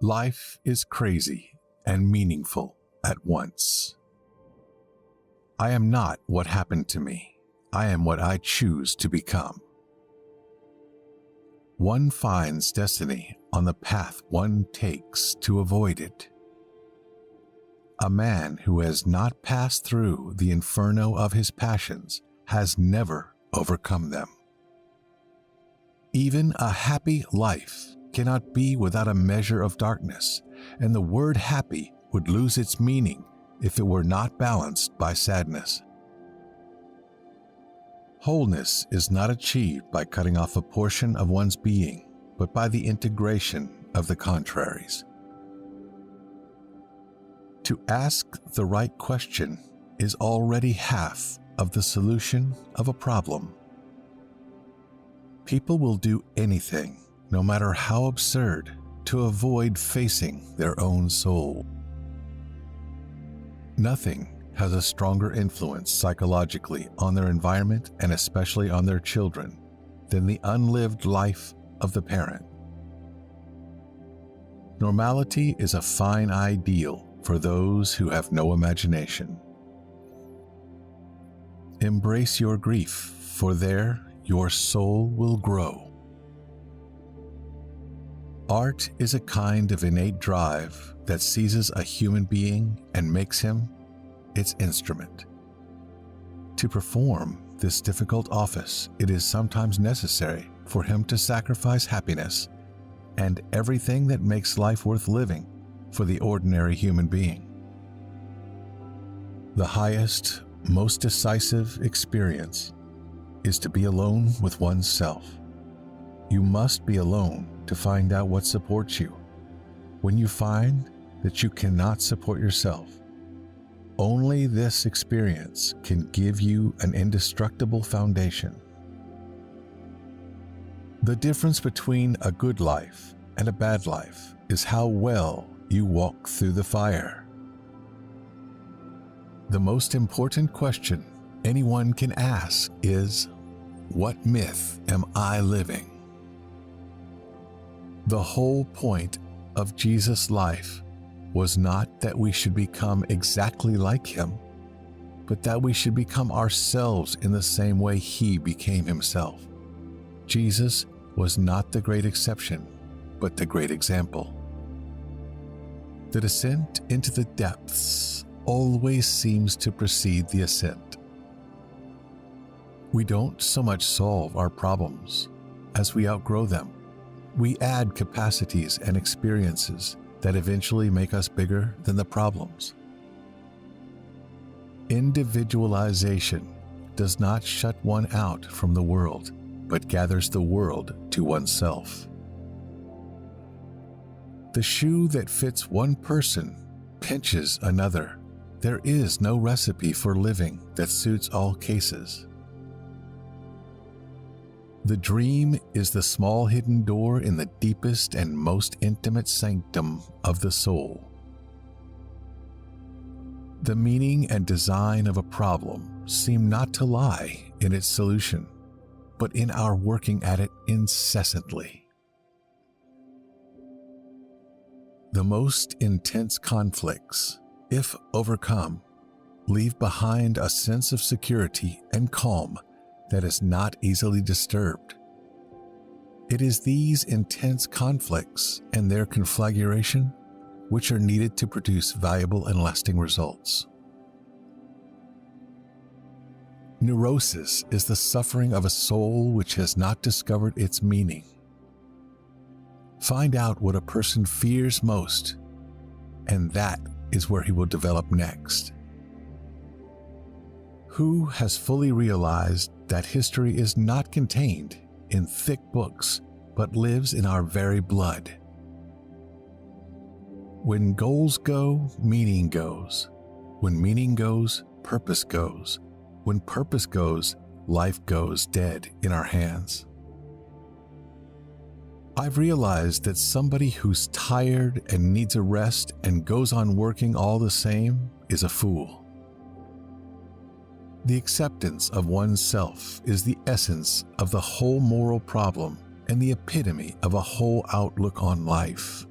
Life is crazy and meaningful at once. I am not what happened to me. I am what I choose to become. One finds destiny on the path one takes to avoid it. A man who has not passed through the inferno of his passions has never overcome them. Even a happy life cannot be without a measure of darkness, and the word happy would lose its meaning if it were not balanced by sadness. Wholeness is not achieved by cutting off a portion of one's being, but by the integration of the contraries. To ask the right question is already half of the solution of a problem. People will do anything, no matter how absurd, to avoid facing their own soul. Nothing has a stronger influence psychologically on their environment and especially on their children than the unlived life of the parent. Normality is a fine ideal for those who have no imagination. Embrace your grief, for there your soul will grow. Art is a kind of innate drive that seizes a human being and makes him its instrument. To perform this difficult office, it is sometimes necessary for him to sacrifice happiness and everything that makes life worth living for the ordinary human being. The highest, most decisive experience is to be alone with oneself. You must be alone to find out what supports you. When you find that you cannot support yourself, only this experience can give you an indestructible foundation. The difference between a good life and a bad life is how well you walk through the fire. The most important question anyone can ask is, what myth am I living? The whole point of Jesus' life was not that we should become exactly like him, but that we should become ourselves in the same way he became himself. Jesus was not the great exception, but the great example. The descent into the depths always seems to precede the ascent. We don't so much solve our problems as we outgrow them. We add capacities and experiences that eventually make us bigger than the problems. Individualization does not shut one out from the world, but gathers the world to oneself. The shoe that fits one person pinches another. There is no recipe for living that suits all cases. The dream is the small hidden door in the deepest and most intimate sanctum of the soul. The meaning and design of a problem seem not to lie in its solution, but in our working at it incessantly. The most intense conflicts, if overcome, leave behind a sense of security and calm that is not easily disturbed. It is these intense conflicts and their conflagration which are needed to produce valuable and lasting results. Neurosis is the suffering of a soul which has not discovered its meaning. Find out what a person fears most, and that is where he will develop next. Who has fully realized that history is not contained in thick books, but lives in our very blood? When goals go, meaning goes. When meaning goes, purpose goes. When purpose goes, life goes dead in our hands. I've realized that somebody who's tired and needs a rest and goes on working all the same is a fool. The acceptance of oneself is the essence of the whole moral problem and the epitome of a whole outlook on life.